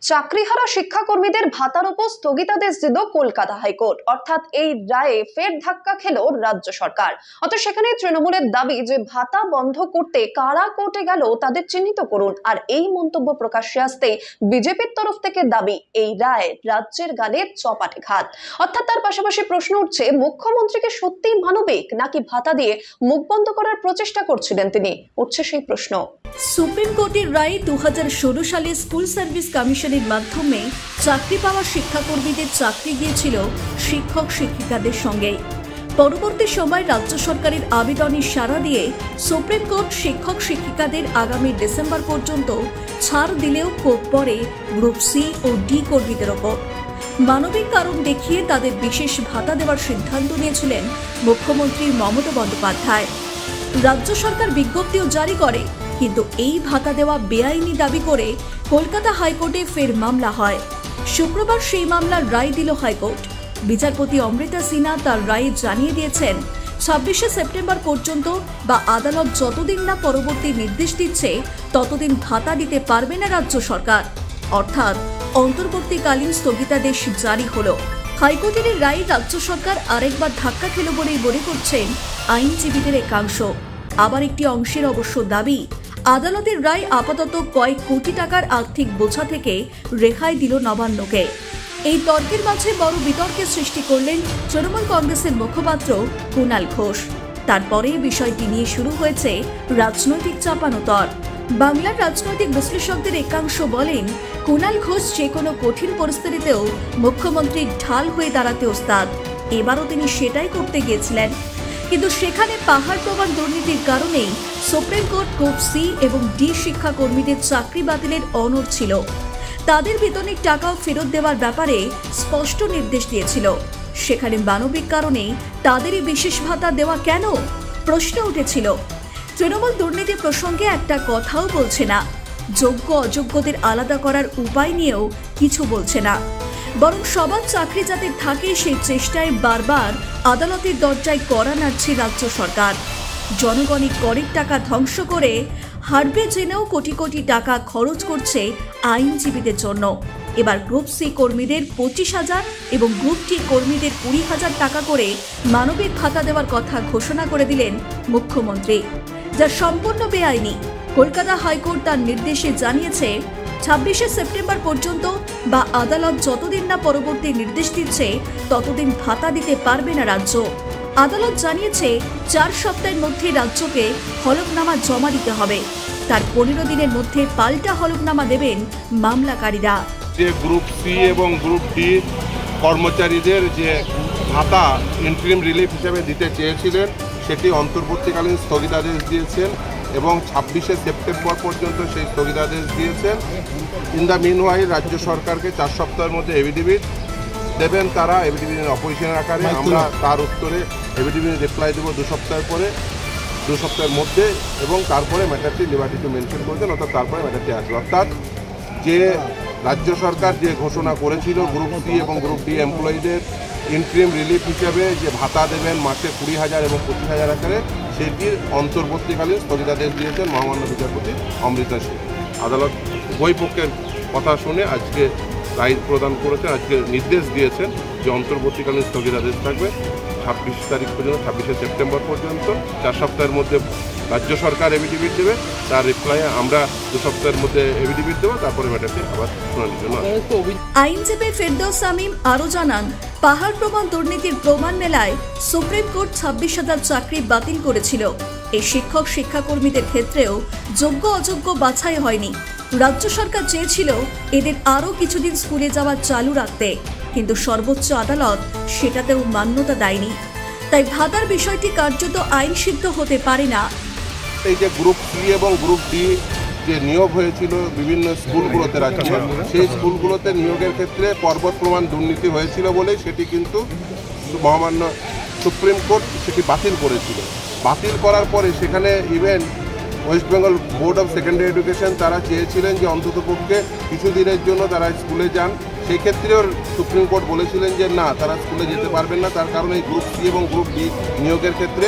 চাকরিহারা শিক্ষাকর্মীদের ভাতার উপর স্থগিতাদেশ দিল কলকাতা হাইকোর্ট। অর্থাৎ এই রায়ে ফের ধাক্কা খেল রাজ্য সরকার। অর্থাৎ সেখানে তৃণমূলের দাবি যে ভাতা বন্ধ করতে কারা কোর্টে গেল তাদের চিহ্নিত করুন। আর এই মন্তব্য প্রকাশ্যে আসতে বিজেপির তরফ থেকে দাবি এই রায় রাজ্যের গালে চপাটে ঘাত। অর্থাৎ তার পাশাপাশি প্রশ্ন উঠছে, মুখ্যমন্ত্রীকে সত্যি মানবিক নাকি ভাতা দিয়ে মুখ বন্ধ করার প্রচেষ্টা করছিলেন তিনি? উঠছে সেই প্রশ্ন। সুপ্রিম কোর্টের রায়ে 2016 সালে স্কুল সার্ভিস কমিশনের মাধ্যমে চাকরি পাওয়া শিক্ষাকর্মীদের চাকরি গিয়েছিল শিক্ষক শিক্ষিকাদের সঙ্গে। পরবর্তী সময় রাজ্য সরকারের আবেদনে সাড়া দিয়ে সুপ্রিম কোর্ট শিক্ষক শিক্ষিকাদের আগামী ডিসেম্বর পর্যন্ত ছাড় দিলেও ক্ষোভ পড়ে গ্রুপ সি ও ডি কর্মীদের ওপর। মানবিক কারণ দেখিয়ে তাদের বিশেষ ভাতা দেওয়ার সিদ্ধান্ত নিয়েছিলেন মুখ্যমন্ত্রী মমতা বন্দ্যোপাধ্যায়। রাজ্য সরকার বিজ্ঞপ্তিও জারি করে, কিন্তু এই ভাতা দেওয়া বেআইনি দাবি করে কলকাতা হাইকোর্টে ফের মামলা হয়। শুক্রবার সেই মামলার রায় দিল হাইকোর্ট। বিচারপতি অমৃতা সিনহা তার রায়ে জানিয়ে দিয়েছেন, 26শে সেপ্টেম্বর পর্যন্ত বা আদালত যতদিন না পরবর্তী নির্দেশ দিচ্ছে ততদিন ভাতা দিতে পারবে না রাজ্য সরকার। অর্থাৎ অন্তর্বর্তীকালীন স্থগিতাদেশ জারি হলো। হাইকোর্টের রায়ে রাজ্য সরকার আরেকবার ধাক্কা খেল বলেই মনে করছেন আইনজীবীদের একাংশ। আবার একটি অংশের অবশ্য দাবি, আদালতের রায় আপাতত কয়েক কোটি টাকার আর্থিক বোঝা থেকে রেহাই দিল নবান্নকে। এই তর্কের মাঝে বড় বিতর্কের সৃষ্টি করলেন তৃণমূল কংগ্রেসের মুখপাত্র কুণাল ঘোষ। তারপরে বিষয়টি নিয়ে শুরু হয়েছে রাজনৈতিক চাপানোতর। বাংলার রাজনৈতিক বিশ্লেষকদের একাংশ বলেন, কুণাল ঘোষ যে কোনো কঠিন পরিস্থিতিতেও মুখ্যমন্ত্রীর ঢাল হয়ে দাঁড়াতে ওস্তাদ। এবারও তিনি সেটাই করতে গিয়েছিলেন, কিন্তু সেখানে পাহাড় প্রমাণ দুর্নীতির কারণেই সুপ্রিম কোর্ট গ্রুপ সি এবং ডি শিক্ষাকর্মীদের চাকরি বাতিলের অনড় ছিল। তাদের বেতনের টাকাও ফেরত দেওয়ার ব্যাপারে স্পষ্ট নির্দেশ দিয়েছিল। সেখানে মানবিক কারণে তাদেরই বিশেষ ভাতা দেওয়া কেন প্রশ্ন উঠেছিল। তৃণমূল দুর্নীতি প্রসঙ্গে একটা কথাও বলছে না, যোগ্য অযোগ্যদের আলাদা করার উপায় নিয়েও কিছু বলছে না, বরং সবার চাকরি যাতে থাকে সেই চেষ্টায় বারবার আদালতের দরজায় কড়া নাড়ছে রাজ্য সরকার। জনগণের করের টাকা ধ্বংস করে হারবে জেনেও কোটি কোটি টাকা খরচ করছে আইনজীবীদের জন্য। এবার গ্রুপ সি কর্মীদের 25,000 এবং গ্রুপ ডি কর্মীদের 20,000 টাকা করে মানবিক ভাতা দেওয়ার কথা ঘোষণা করে দিলেন মুখ্যমন্ত্রী, যা সম্পূর্ণ বেআইনি। কলকাতা হাইকোর্ট তার নির্দেশে জানিয়েছে, 26শে সেপ্টেম্বর পর্যন্ত বা আদালত যতদিন না পরবর্তী নির্দেশ দিচ্ছে ততদিন ভাতা দিতে পারবে না রাজ্য। আদালত জানিয়েছে 4 সপ্তাহের মধ্যে রাজ্যকে হলফনামা জমা দিতে হবে। তার 15 দিনের মধ্যে পাল্টা হলফনামা দেবেন মামলাকারীরা। যে গ্রুপ সি এবং গ্রুপ ডি কর্মচারীদের যে ভাতা ইন্টারিম রিলিফ হিসেবে দিতে চেয়েছিলেন সেটি অন্তর্বর্তীকালীন স্থগিতাদেশ দিয়েছেন এবং 26শে সেপ্টেম্বর পর্যন্ত সেই স্থগিতাদেশ দিয়েছেন। ইন দ্য মিনওয়াইল রাজ্য সরকারকে 4 সপ্তাহের মধ্যে এভিডেভিট দেবেন তারা, এভিডেভিটের অপোজিশনের আকারে। আমরা তার উত্তরে এভিডেভিট রিপ্লাই দেবো 2 সপ্তাহের পরে, 2 সপ্তাহের মধ্যে, এবং তারপরে ম্যাটারটি লিবার্টি টু মেনশন করেছেন, অর্থাৎ তারপরে ম্যাটারটি আসবে। অর্থাৎ যে রাজ্য সরকার যে ঘোষণা করেছিল গ্রুপ সি এবং গ্রুপ ডি এমপ্লয়িদের ইন্টারিম রিলিফ হিসেবে যে ভাতা দেবেন মাসে 20,000 এবং 25,000 আকারে, সেটির অন্তর্বর্তীকালীন স্থগিতাদেশ দিয়েছেন মহামান্য বিচারপতি অমৃতা সিনহা। আদালত উভয় পক্ষের কথা শুনে আজকে রায় প্রদান করেছেন, আজকে নির্দেশ দিয়েছেন যে অন্তর্বর্তীকালীন স্থগিতাদেশ থাকবে 26 তারিখ পর্যন্ত, 26শে সেপ্টেম্বর পর্যন্ত। 4 সপ্তাহের মধ্যে রাজ্য সরকার এভিডেভিট দেবে, তার রিপ্লাই আমরা 2 সপ্তাহের মধ্যে এভিডেভিট দেবো, তারপরে ম্যাটারটি আবার শুনানির জন্য। আইনজীবী ফেরদৌস শামীম আরও জানান, পাহাড় প্রমাণ দুর্নীতির প্রমাণ মেলায় সুপ্রিম কোর্ট 26,000 চাকরি বাতিল করেছিল। এই শিক্ষক শিক্ষাকর্মীদের ক্ষেত্রেও যোগ্য অযোগ্য বাছাই হয়নি। রাজ্য সরকার চেয়েছিল এদের আরও কিছুদিন স্কুলে যাওয়া চালু রাখতে, কিন্তু সর্বোচ্চ আদালত সেটাতেও মান্যতা দেয়নি। তাই ভাতার বিষয়টি কার্যত আইন সিদ্ধ হতে পারে না। এই যে গ্রুপ সি এবং গ্রুপ ডি যে নিয়োগ হয়েছিল বিভিন্ন স্কুলগুলোতে রাজ্যে, সেই স্কুলগুলোতে নিয়োগের ক্ষেত্রে পর্বত প্রমাণ দুর্নীতি হয়েছিল বলে সেটি কিন্তু মহামান্য সুপ্রিম কোর্ট সেটি বাতিল করেছিল। বাতিল করার পরে সেখানে even West Bengal board of secondary education তারা চেয়েছিলেন যে অন্ততপক্ষে কিছুদিনের জন্য তারা স্কুলে যান, সেই ক্ষেত্রেও সুপ্রিম কোর্ট বলেছিলেন যে না, তারা স্কুলে যেতে পারবেন না, তার কারণে গ্রুপ সি এবং গ্রুপ ডি নিয়োগের ক্ষেত্রে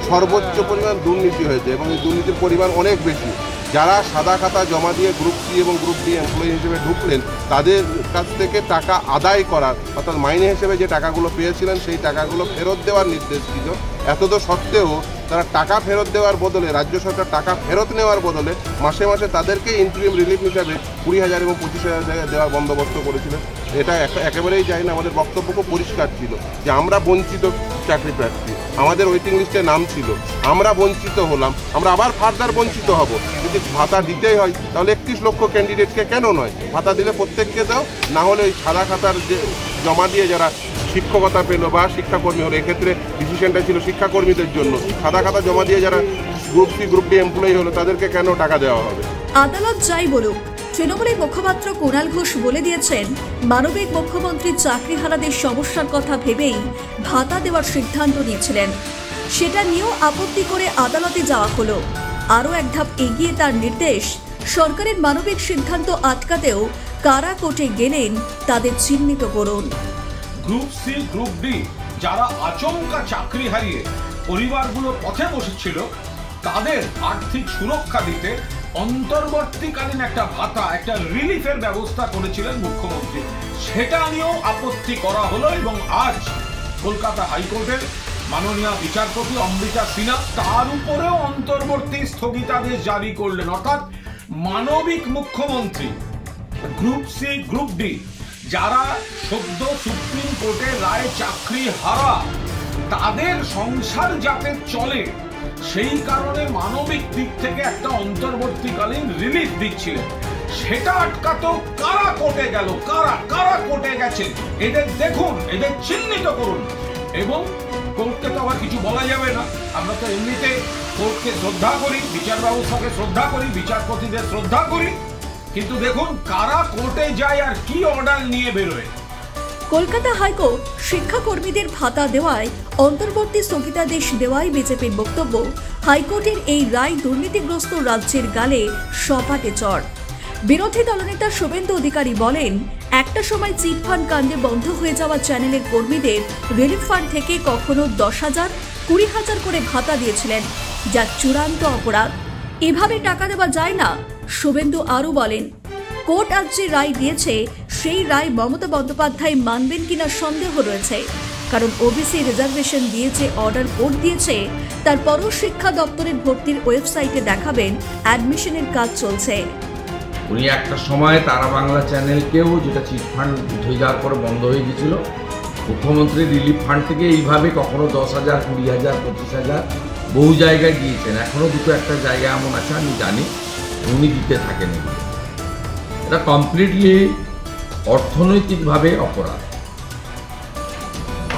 সর্বোচ্চ পরিমাণ দুর্নীতি হয়েছে এবং এই দুর্নীতির পরিমাণ অনেক বেশি। যারা সাদা খাতা জমা দিয়ে গ্রুপ সি এবং গ্রুপ ডি এমপ্লয়ি হিসেবে ঢুকলেন, তাদের কাছ থেকে টাকা আদায় করার অর্থাৎ মাইনে হিসেবে যে টাকাগুলো পেয়েছিলেন সেই টাকাগুলো ফেরত দেওয়ার নির্দেশ ছিল। এতদ সত্ত্বেও তারা টাকা ফেরত দেওয়ার বদলে, রাজ্য সরকার টাকা ফেরত নেওয়ার বদলে মাসে মাসে তাদেরকে ইন্টারিম রিলিফ হিসাবে 20,000 এবং 25,000 টাকা দেওয়ার বন্দোবস্ত করেছিলেন। এটা একেবারেই যায় না। আমাদের বক্তব্য খুব পরিষ্কার ছিল যে আমরা বঞ্চিত চাকরি প্রার্থী, আমাদের ওয়েটিং লিস্টে নাম ছিল, আমরা বঞ্চিত হলাম, আমরা আবার ফার্দার বঞ্চিত হব। যদি ভাতা দিতেই হয় তাহলে 31 লক্ষ ক্যান্ডিডেটকে কেন নয়, ভাতা দিলে প্রত্যেককে দাও, না হলে ওই সাদা খাতার যে জমা দিয়ে যারা শিক্ষকতা পেল বা শিক্ষাকর্মী হলো, এক্ষেত্রে ডিসিশনটা ছিল শিক্ষাকর্মীদের জন্য, সাদা খাতা জমা দিয়ে যারা group C group D employee হলো তাদেরকে কেন টাকা দেওয়া হবে? আদালত যাই বলুক, তৃণমূলের মুখপাত্র কুণাল ঘোষ বলে দিয়েছেন মানবিক মুখ্যমন্ত্রী চাকরিহারাদের সমস্যার কথা ভেবেই ভাতা দেওয়ার সিদ্ধান্ত নিয়েছিলেন। সেটা নিয়েও আপত্তি করে আদালতে যাওয়া হলো। আরও এক ধাপ এগিয়ে তার নির্দেশ, সরকারের মানবিক সিদ্ধান্ত আটকাতেও কারা কোর্টে গেলেন তাদের চিহ্নিত করুন। গ্রুপ সি গ্রুপ ডি যারা আচমকা চাকরি হারিয়ে পরিবারগুলো পথে বসেছিল, তাদের আর্থিক সুরক্ষা দিতে অন্তর্বর্তীকালীন একটা ভাতা, একটা রিলিফের ব্যবস্থা করেছিলেন মুখ্যমন্ত্রী। সেটা নিয়েও আপত্তি করা হলো এবং আজ কলকাতা হাইকোর্টের মাননীয় বিচারপতি অমৃতা সিনহা তার উপরেও অন্তর্বর্তী স্থগিতাদেশ জারি করলেন। অর্থাৎ মানবিক মুখ্যমন্ত্রী গ্রুপ সি গ্রুপ ডি যারা সদ্য সুপ্রিম কোর্টের রায়ে চাকরি হারা, তাদের সংসার যাতে চলে সেই কারণে মানবিক দিক থেকে একটা অন্তর্বর্তীকালীন রিলিফ দিচ্ছিলেন। সেটা আটকাতো কারা কোর্টে গেল, কারা কোর্টে গেছে, এদের দেখুন, এদের চিহ্নিত করুন। এবং কোর্টকে তো আবার কিছু বলা যাবে না, আমরা তো এমনিতে কোর্টকে শ্রদ্ধা করি, বিচার ব্যবস্থাকে শ্রদ্ধা করি, বিচারপতিদের শ্রদ্ধা করি, কিন্তু দেখুন কারা কোর্টে যায় আর কি অর্ডার নিয়ে বেরোয়। কলকাতা হাইকোর্ট শিক্ষাকর্মীদের ভাতা দেওয়ায় অন্তর্বর্তী স্থগিতাদেশ দেওয়ায় বিজেপির বক্তব্য, হাইকোর্টের এই রায় দুর্নীতিগ্রস্ত রাজ্যের গালে সপাটে চড়। বিরোধী দলনেতা শুভেন্দু অধিকারী বলেন, একটা সময় চিটফান্ড কাণ্ডে বন্ধ হয়ে যাওয়া চ্যানেলের কর্মীদের রিলিফ ফান্ড থেকে কখনো 10,000, 20,000 করে ভাতা দিয়েছিলেন, যা চূড়ান্ত অপরাধ। এভাবে টাকা দেওয়া যায় না। শুভেন্দু আরও বলেন, কোর্ট আজ যে রায় দিয়েছে সেই রায় মমতা বন্দ্যোপাধ্যায় মানবেন কিনা সন্দেহ রয়েছে, কারণ ওবিসি রিজার্ভেশন দিয়ে যে অর্ডার কোর্ট দিয়েছে তারপরও শিক্ষা দপ্তরের ভর্তির ওয়েবসাইটে দেখাবেন অ্যাডমিশনের কাজ চলছে। উনি একটা সময় তারা বাংলা চ্যানেলকেও, যেটা চিটফান্ড উঠে যাওয়ার পরে বন্ধ হয়ে গেছিল, মুখ্যমন্ত্রী রিলিফ ফান্ড থেকে এইভাবে কখনো 10,000, 20,000, 25,000 বহু জায়গায় দিয়েছেন। এখনও দুটো একটা জায়গা এমন আছে আমি জানি উনি দিতে থাকেন। এটা কমপ্লিটলি অর্থনৈতিকভাবে অপরাধ,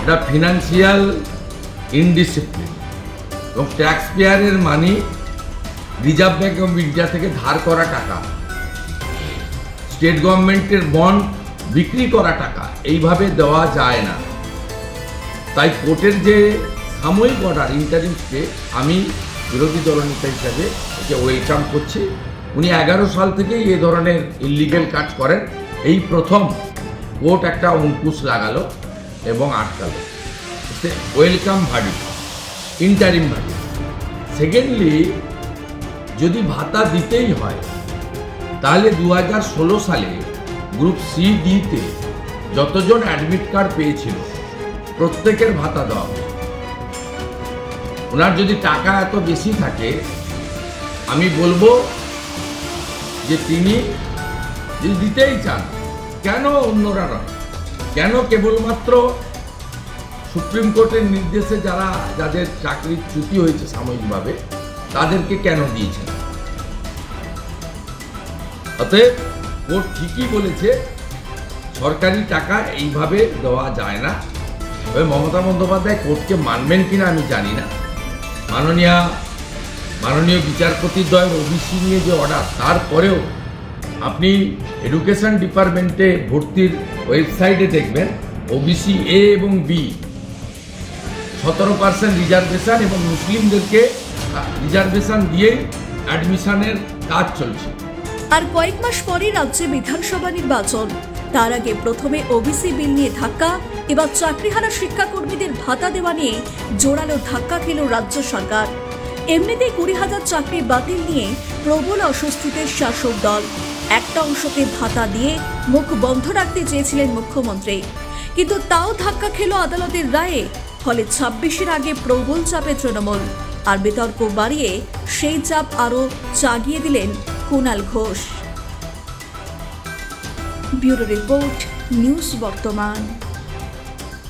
এটা ফিনান্সিয়াল ইনডিসিপ্লিন এবং ট্যাক্স পেয়ারের money, Reserve Bank of India থেকে ধার করা টাকা, স্টেট গভর্নমেন্টের বন্ড বিক্রি করা টাকা এইভাবে দেওয়া যায় না। তাই কোর্টের যে সাময়িক অর্ডার, ইন্টারিম স্টে, আমি বিরোধী দলনেতা হিসাবে একে ওয়েলকাম করছি। উনি 11 সাল থেকেই এ ধরনের ইলিগ্যাল কাজ করেন, এই প্রথম কোর্ট একটা অঙ্কুশ লাগালো এবং আটকালো। Welcome verdict, interim verdict. Secondly, যদি ভাতা দিতেই হয় তাহলে 2016 সালে গ্রুপ সি ডিতে যতজন অ্যাডমিট কার্ড পেয়েছিল প্রত্যেকের ভাতা দেওয়া হবে। ওনার যদি টাকা এত বেশি থাকে, আমি বলবো যে তিনি যদি দিতেই চান, কেন অন্যরা নয়, কেন কেবলমাত্র সুপ্রিম কোর্টের নির্দেশে যাদের চাকরির চ্যুতি হয়েছে সাময়িকভাবে তাদেরকে কেন দিয়েছেন? অতএব কোর্ট ঠিকই বলেছে, সরকারি টাকা এইভাবে দেওয়া যায় না। তবে মমতা বন্দ্যোপাধ্যায় কোর্টকে মানবেন কিনা আমি জানি না। মাননীয় বিচারপতির দ্বয়ের ওবিসি নিয়ে যে অর্ডার, তারপরেও আপনি এডুকেশন ডিপার্টমেন্টে ভর্তির ওয়েবসাইটে দেখবেন ওবিসি এ এবং বি 17% রিজার্ভেশন এবং মুসলিমদেরকে রিজার্ভেশন দিয়েই অ্যাডমিশনের কাজ চলছে। আর কয়েক মাস পরে রাজ্যে বিধানসভা নির্বাচন। তার আগে প্রথমে ওবিসি বিল নিয়ে ধাক্কা, এবার চাকরিহারা শিক্ষাকর্মীদের ভাতা দেওয়া নিয়ে জোরালো ধাক্কা খেল রাজ্য সরকার। এমনিতেই 20,000 চাকরি বাতিল নিয়ে প্রবল অস্বস্তিতে শাসক দল। একটা অংশকে ভাতা দিয়ে মুখ বন্ধ রাখতে চেয়েছিলেন মুখ্যমন্ত্রী, কিন্তু তাও ধাক্কা খেল আদালতের রায়ে। ফলে 26-এর আগে প্রবল চাপে তৃণমূল, আর বিতর্ক বাড়িয়ে সেই চাপ আরও চাগিয়ে দিলেন Kunal Ghosh. Bureau report, news বর্তমান।